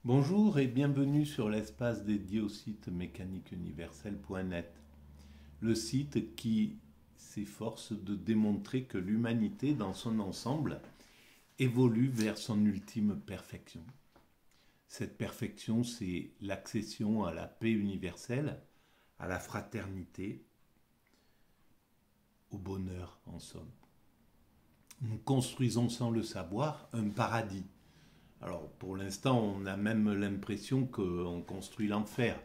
Bonjour et bienvenue sur l'espace dédié au site mécaniqueuniverselle.net, le site qui s'efforce de démontrer que l'humanité dans son ensemble évolue vers son ultime perfection. Cette perfection, c'est l'accession à la paix universelle, à la fraternité, au bonheur en somme. Nous construisons sans le savoir un paradis. Alors pour l'instant, on a même l'impression qu'on construit l'enfer,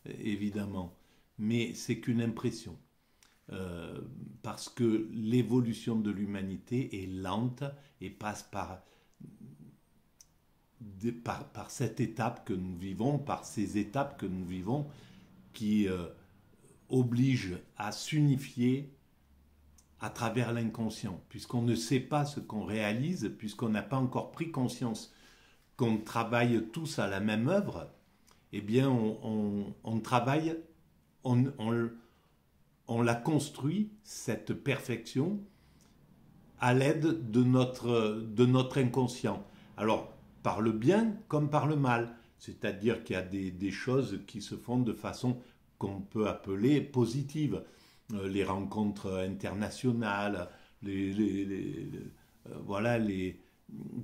évidemment. Mais c'est qu'une impression. Parce que l'évolution de l'humanité est lente et passe par cette étape que nous vivons, par ces étapes que nous vivons, qui obligent à s'unifier à travers l'inconscient. Puisqu'on ne sait pas ce qu'on réalise, puisqu'on n'a pas encore pris conscience qu'on travaille tous à la même œuvre, eh bien on travaille, on la construit, cette perfection, à l'aide de notre inconscient. Alors, par le bien comme par le mal. C'est-à-dire qu'il y a des choses qui se font de façon qu'on peut appeler positive. Les rencontres internationales, voilà,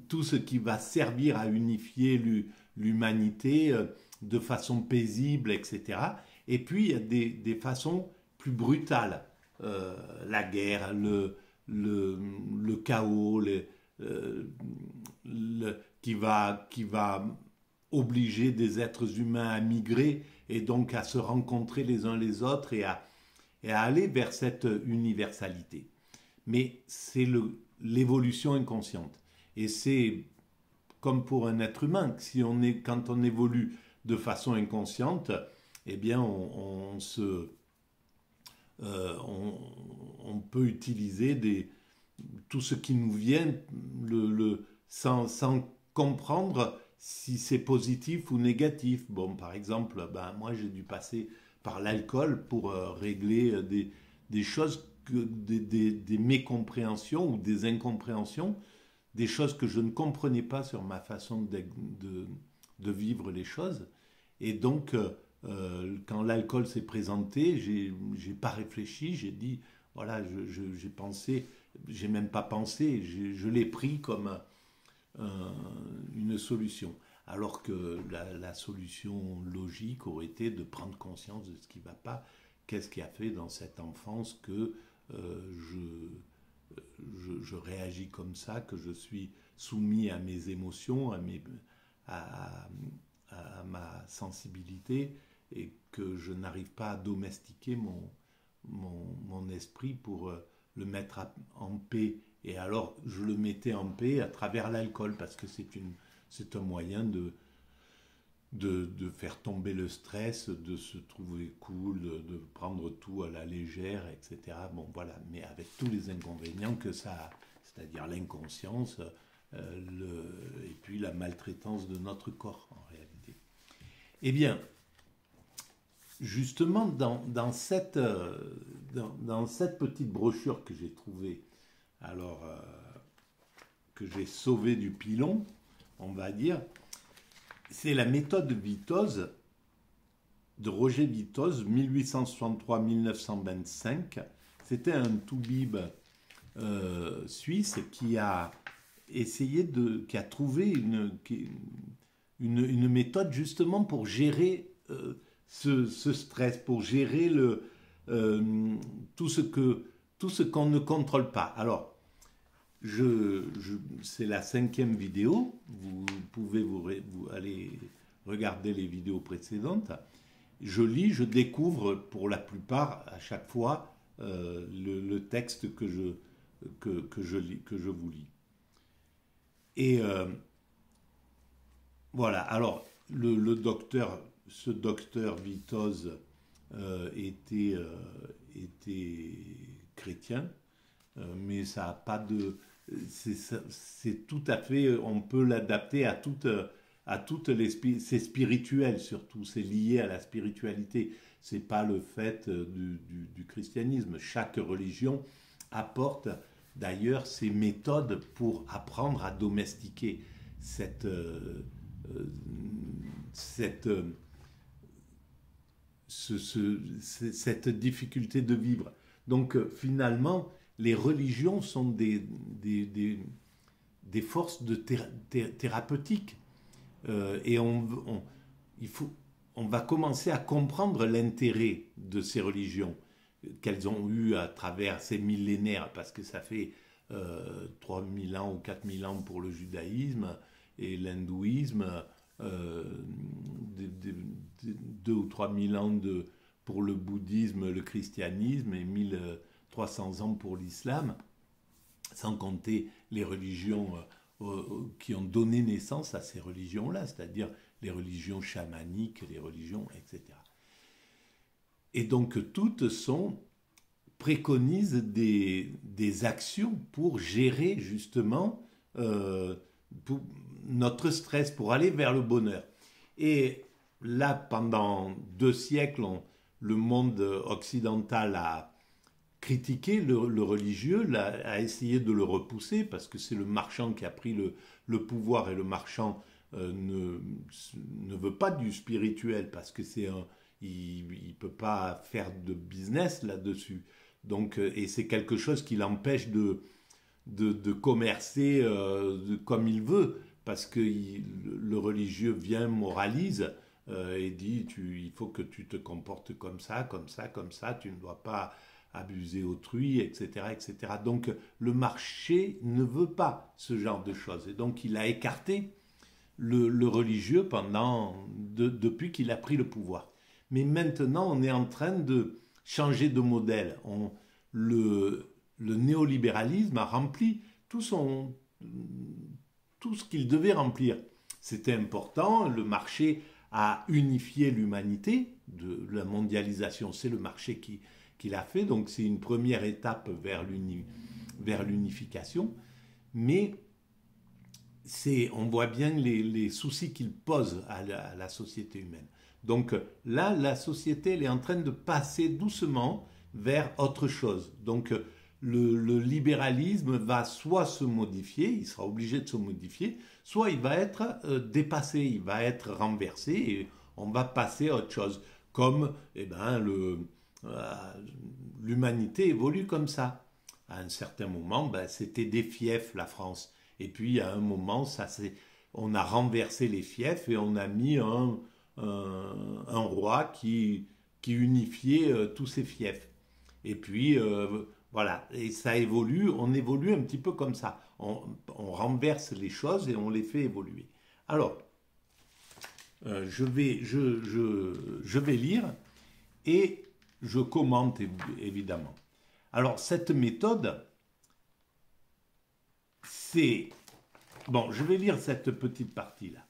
tout ce qui va servir à unifier l'humanité de façon paisible, etc. Et puis, il y a des façons plus brutales. La guerre, le chaos, qui va obliger des êtres humains à migrer et donc à se rencontrer les uns les autres et à aller vers cette universalité. Mais c'est l'évolution inconsciente. Et c'est comme pour un être humain, quand on évolue de façon inconsciente, eh bien on peut utiliser tout ce qui nous vient sans comprendre si c'est positif ou négatif. Bon, par exemple, moi j'ai dû passer par l'alcool pour régler des choses, des mécompréhensions ou des incompréhensions, des choses que je ne comprenais pas sur ma façon de vivre les choses. Et donc, quand l'alcool s'est présenté, j'ai pas réfléchi, j'ai dit, voilà, j'ai pensé, j'ai même pas pensé, je l'ai pris comme une solution. Alors que la solution logique aurait été de prendre conscience de ce qui ne va pas, qu'est-ce qui a fait dans cette enfance que je réagis comme ça, que je suis soumis à mes émotions, à, à ma sensibilité, et que je n'arrive pas à domestiquer mon esprit pour le mettre en paix. Et alors, je le mettais en paix à travers l'alcool, parce que c'est un moyen de faire tomber le stress, de se trouver cool, de prendre tout à la légère, etc. Bon, voilà, mais avec tous les inconvénients que ça a, c'est-à-dire l'inconscience, et puis la maltraitance de notre corps, en réalité. Eh bien, justement, dans cette petite brochure que j'ai trouvée, alors que j'ai sauvée du pilon, on va dire, c'est la méthode Vitoz de Roger Vitoz, 1863-1925. C'était un toubib suisse qui a qui a trouvé une méthode justement pour gérer ce stress, pour gérer tout ce qu'on ne contrôle pas. Alors, c'est la 5e vidéo. Vous pouvez vous aller regarder les vidéos précédentes. Je lis, je découvre pour la plupart à chaque fois le texte que je vous lis. Et voilà. Alors ce docteur Vitoz était chrétien, mais ça n'a pas de c'est tout à fait, on peut l'adapter à toutes c'est spirituel surtout, c'est lié à la spiritualité. C'est pas le fait du christianisme. Chaque religion apporte d'ailleurs ses méthodes pour apprendre à domestiquer cette cette, cette difficulté de vivre. Donc finalement, les religions sont des forces thérapeutiques. Et on va commencer à comprendre l'intérêt de ces religions qu'elles ont eu à travers ces millénaires, parce que ça fait 3000 ans ou 4000 ans pour le judaïsme et l'hindouisme, 2 ou 3000 ans pour le bouddhisme, le christianisme et 1300 ans pour l'islam, sans compter les religions qui ont donné naissance à ces religions-là, c'est-à-dire les religions chamaniques, les religions, etc. Et donc toutes préconisent des actions pour gérer justement pour notre stress, pour aller vers le bonheur. Et là, pendant 2 siècles, le monde occidental a critiqué le religieux, a essayé de le repousser, parce que c'est le marchand qui a pris le pouvoir, et le marchand ne veut pas du spirituel, parce que il ne peut pas faire de business là-dessus. Donc, et c'est quelque chose qui l'empêche de commercer comme il veut, parce que le religieux vient, moralise et dit il faut que tu te comportes comme ça, comme ça, comme ça, tu ne dois pas abuser autrui, etc., etc. Donc le marché ne veut pas ce genre de choses, et donc il a écarté le religieux depuis qu'il a pris le pouvoir. Mais maintenant, on est en train de changer de modèle. Le néolibéralisme a rempli tout ce qu'il devait remplir. C'était important, le marché a unifié l'humanité, de la mondialisation, c'est le marché qui l'a fait, donc c'est une première étape vers l'unification, mais on voit bien les soucis qu'il pose à la société humaine. Donc là, la société, elle est en train de passer doucement vers autre chose. Donc le libéralisme va soit se modifier, il sera obligé de se modifier, soit il va être dépassé, il va être renversé et on va passer à autre chose. Comme l'humanité évolue comme ça. À un certain moment, c'était des fiefs, la France. Et puis à un moment, on a renversé les fiefs et on a mis un roi qui unifiait tous ces fiefs. Et puis voilà, et ça évolue, on évolue un petit peu comme ça. On renverse les choses et on les fait évoluer. Alors, je vais lire et je commente évidemment. Alors, cette méthode, c'est... Bon, je vais lire cette petite partie-là.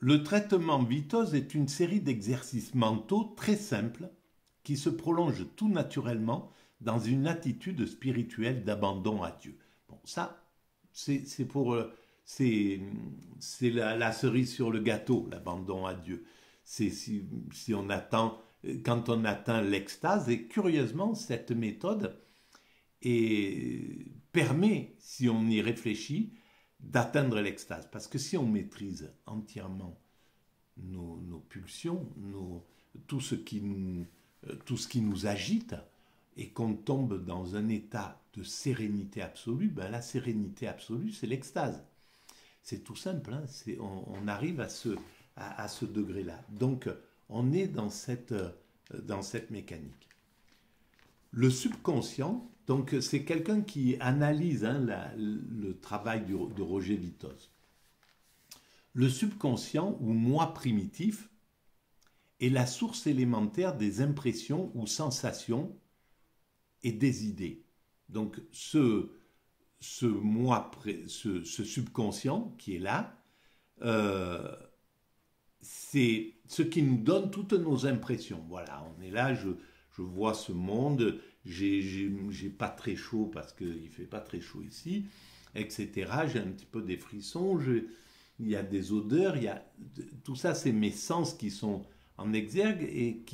Le traitement Vitoz est une série d'exercices mentaux très simples qui se prolongent tout naturellement dans une attitude spirituelle d'abandon à Dieu. Bon, ça, c'est la cerise sur le gâteau, l'abandon à Dieu. C'est si on attend, quand on atteint l'extase, et curieusement, cette méthode permet, si on y réfléchit, d'atteindre l'extase. Parce que si on maîtrise entièrement nos pulsions, tout ce qui nous agite, et qu'on tombe dans un état de sérénité absolue, la sérénité absolue, c'est l'extase. C'est tout simple, hein, on arrive à ce degré-là. Donc, on est dans cette mécanique. Le subconscient, donc c'est quelqu'un qui analyse le travail de Roger Vitoz. Le subconscient, ou moi primitif, est la source élémentaire des impressions ou sensations et des idées. Donc ce subconscient qui est là, c'est ce qui nous donne toutes nos impressions. Voilà, on est là, je vois ce monde, j'ai pas très chaud parce qu'il fait pas très chaud ici, etc. J'ai un petit peu des frissons, il y a des odeurs, tout ça, c'est mes sens qui sont en exergue et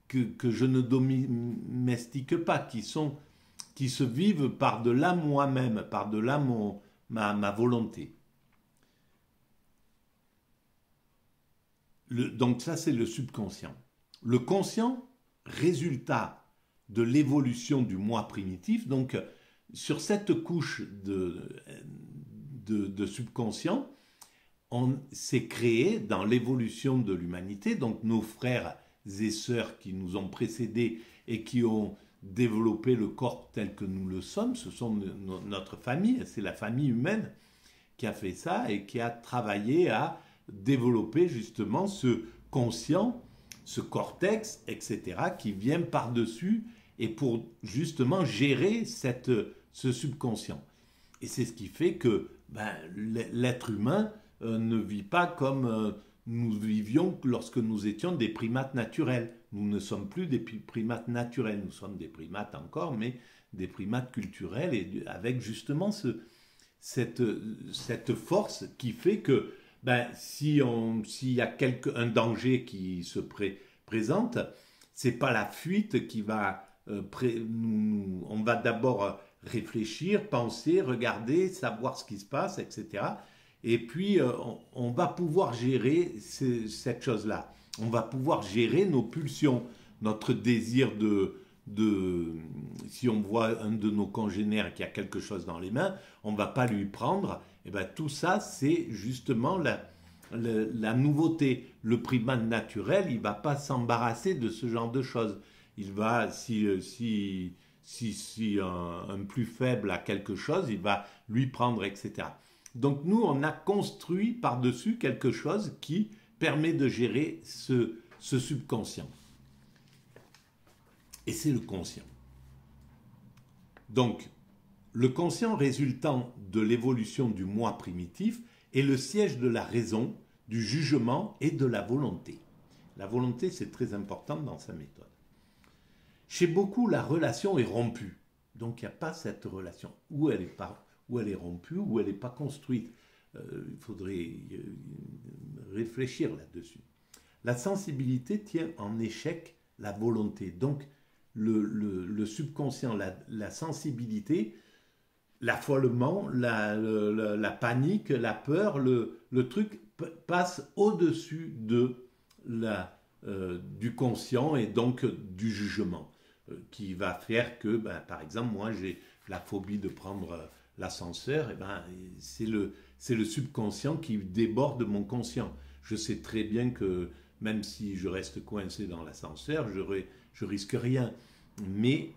que je ne domestique pas, qui se vivent par-delà moi-même, par-delà ma volonté. Donc ça, c'est le subconscient. Le conscient, résultat de l'évolution du moi primitif, donc sur cette couche de subconscient, on s'est créé dans l'évolution de l'humanité, donc nos frères et sœurs qui nous ont précédés et qui ont développé le corps tel que nous le sommes, ce sont notre famille, c'est la famille humaine qui a fait ça et qui a travaillé à développer justement ce conscient, ce cortex, etc., qui vient par-dessus et pour justement gérer ce subconscient. Et c'est ce qui fait que l'être humain ne vit pas comme nous vivions lorsque nous étions des primates naturels. Nous ne sommes plus des primates naturels, nous sommes des primates encore, mais des primates culturels, et avec justement cette force qui fait que s'il y a un danger qui se présente, c'est pas la fuite qui va on va d'abord réfléchir, penser, regarder, savoir ce qui se passe, etc. Et puis on va pouvoir gérer cette chose-là. On va pouvoir gérer nos pulsions, notre désir si on voit un de nos congénères qui a quelque chose dans les mains, on ne va pas lui prendre. Et tout ça, c'est justement la nouveauté. Le primate naturel, il ne va pas s'embarrasser de ce genre de choses. Il va, si un plus faible a quelque chose, il va lui prendre, etc. Donc nous, on a construit par-dessus quelque chose qui permet de gérer ce subconscient. Et c'est le conscient. Donc, le conscient résultant de l'évolution du moi primitif est le siège de la raison, du jugement et de la volonté. La volonté, c'est très important dans sa méthode. Chez beaucoup, la relation est rompue. Donc, il n'y a pas cette relation. Ou elle est rompue, ou elle n'est pas construite. Il faudrait réfléchir là-dessus. La sensibilité tient en échec la volonté. Donc, le subconscient, la sensibilité, l'affolement, la panique, la peur, le truc passe au-dessus du conscient et donc du jugement, qui va faire que, par exemple, moi j'ai la phobie de prendre l'ascenseur, c'est le subconscient qui déborde mon conscient. Je sais très bien que même si je reste coincé dans l'ascenseur, je risque rien. Mais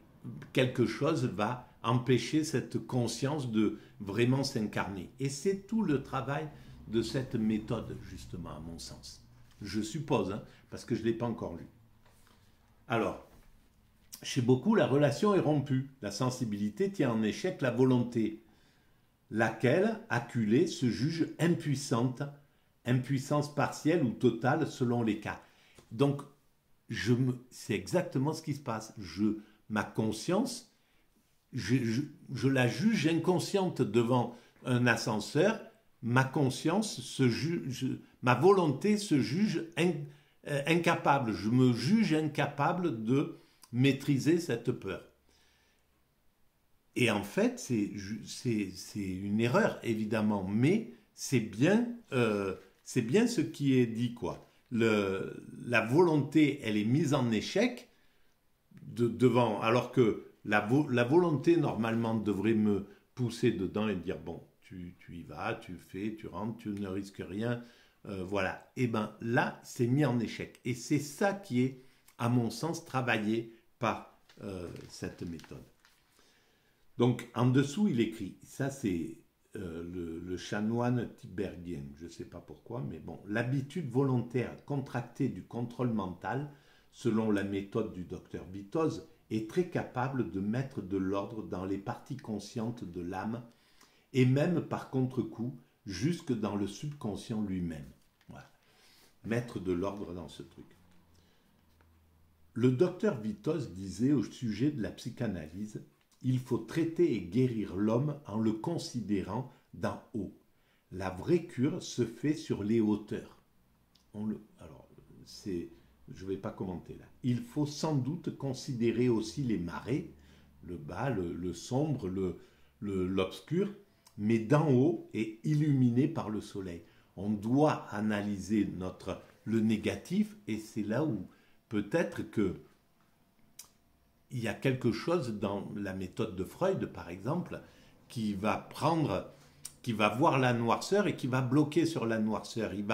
quelque chose va empêcher cette conscience de vraiment s'incarner. Et c'est tout le travail de cette méthode, justement, à mon sens. Je suppose, parce que je ne l'ai pas encore lu. Alors, chez beaucoup, la relation est rompue. La sensibilité tient en échec la volonté, laquelle, acculée, se juge impuissante, impuissance partielle ou totale selon les cas. Donc, c'est exactement ce qui se passe. Ma conscience, je la juge inconsciente devant un ascenseur. Ma conscience ma volonté se juge incapable. Je me juge incapable de maîtriser cette peur. Et en fait, c'est une erreur, évidemment, mais c'est bien ce qui est dit, quoi. La volonté, elle est mise en échec devant, alors que la volonté, normalement, devrait me pousser dedans et me dire, bon, tu y vas, tu fais, tu rentres, tu ne risques rien, voilà. Et là, c'est mis en échec. Et c'est ça qui est, à mon sens, travaillé par cette méthode. Donc, en dessous, il écrit, ça c'est le chanoine tibérien, je ne sais pas pourquoi, mais bon, l'habitude volontaire contractée du contrôle mental, selon la méthode du docteur Vitoz, est très capable de mettre de l'ordre dans les parties conscientes de l'âme, et même par contre-coup, jusque dans le subconscient lui-même. Voilà. Mettre de l'ordre dans ce truc. Le docteur Vitoz disait au sujet de la psychanalyse, il faut traiter et guérir l'homme en le considérant d'en haut. La vraie cure se fait sur les hauteurs. Je ne vais pas commenter là. Il faut sans doute considérer aussi les marais, le bas, le sombre, l'obscur, mais d'en haut et illuminé par le soleil. On doit analyser le négatif, et c'est là où peut-être que il y a quelque chose dans la méthode de Freud, par exemple, qui va voir la noirceur et qui va bloquer sur la noirceur. Il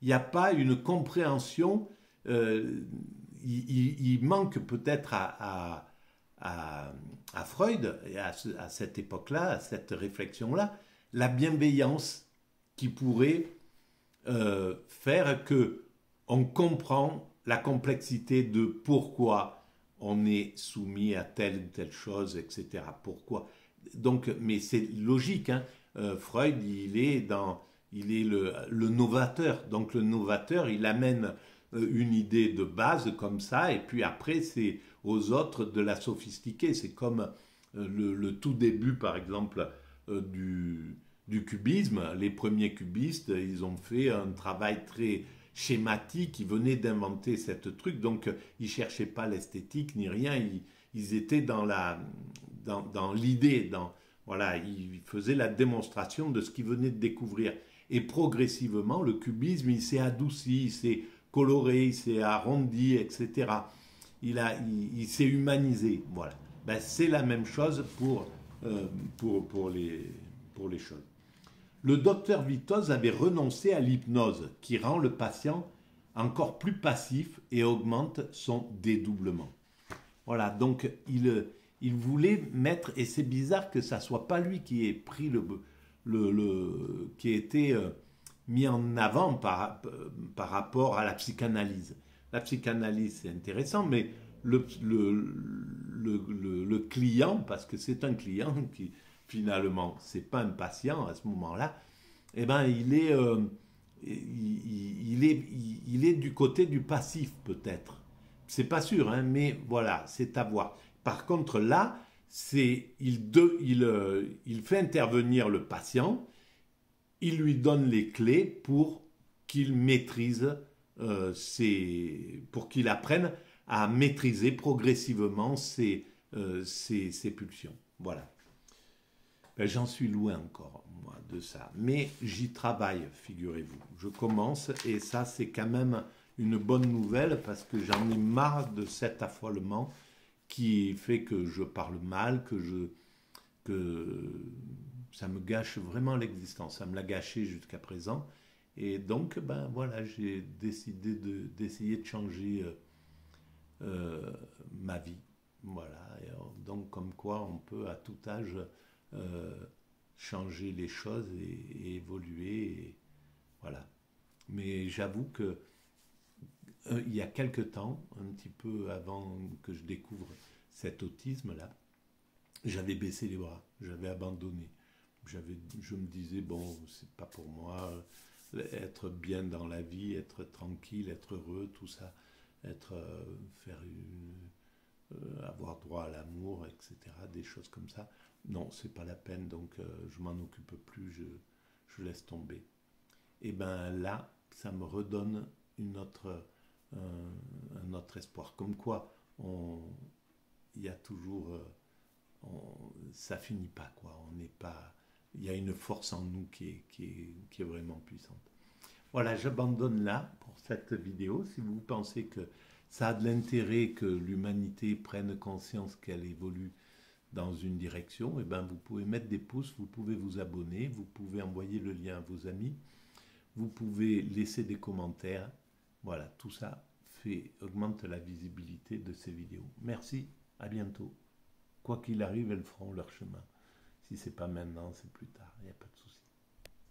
n'y a pas une compréhension, il manque peut-être à Freud, et à cette époque-là, à cette réflexion-là, la bienveillance qui pourrait faire que on comprend la complexité de pourquoi on est soumis à telle ou telle chose, etc. Pourquoi? Donc, mais c'est logique, hein. Freud, il est le novateur. Donc le novateur, il amène une idée de base comme ça, et puis après, c'est aux autres de la sophistiquer. C'est comme le tout début, par exemple, du cubisme. Les premiers cubistes, ils ont fait un travail très schématique, ils venaient d'inventer cette truc, donc ils ne cherchaient pas l'esthétique ni rien, ils étaient dans l'idée, voilà, ils faisaient la démonstration de ce qu'ils venaient de découvrir. Et progressivement, le cubisme, il s'est adouci, il s'est coloré, il s'est arrondi, etc. Il s'est humanisé, voilà. Ben, c'est la même chose pour les choses. Le docteur Vitoz avait renoncé à l'hypnose qui rend le patient encore plus passif et augmente son dédoublement. Voilà, donc il voulait mettre, et c'est bizarre que ça soit pas lui qui ait pris qui ait été mis en avant par rapport à la psychanalyse. La psychanalyse, c'est intéressant, mais le client, parce que c'est un client qui finalement, c'est pas un patient à ce moment-là, eh ben il est du côté du passif peut-être. C'est pas sûr, hein, mais voilà, c'est à voir. Par contre là, il fait intervenir le patient, il lui donne les clés pour qu'il maîtrise pour qu'il apprenne à maîtriser progressivement ses pulsions. Voilà. Ben, j'en suis loin encore, moi, de ça. Mais j'y travaille, figurez-vous. Je commence, et ça, c'est quand même une bonne nouvelle, parce que j'en ai marre de cet affolement qui fait que je parle mal, que ça me gâche vraiment l'existence. Ça me l'a gâché jusqu'à présent. Et donc, ben voilà, j'ai décidé d'essayer de changer ma vie. Voilà. Et donc, comme quoi, on peut à tout âge changer les choses et évoluer. Et voilà. Mais j'avoue que il y a quelque temps, un petit peu avant que je découvre cet autisme-là, j'avais baissé les bras, j'avais abandonné. Je me disais, bon, c'est pas pour moi, être bien dans la vie, être tranquille, être heureux, tout ça, avoir droit à l'amour, etc., des choses comme ça. Non, c'est pas la peine, donc je m'en occupe plus, je laisse tomber. Et bien là, ça me redonne un autre espoir. Comme quoi, il y a toujours... ça finit pas, quoi. On n'est pas... Il y a une force en nous qui est vraiment puissante. Voilà, j'abandonne là pour cette vidéo. Si vous pensez que ça a de l'intérêt que l'humanité prenne conscience qu'elle évolue dans une direction, et ben vous pouvez mettre des pouces, vous pouvez vous abonner, vous pouvez envoyer le lien à vos amis, vous pouvez laisser des commentaires. Voilà, tout ça augmente la visibilité de ces vidéos. Merci, à bientôt. Quoi qu'il arrive, elles feront leur chemin. Si ce n'est pas maintenant, c'est plus tard, il n'y a pas de souci.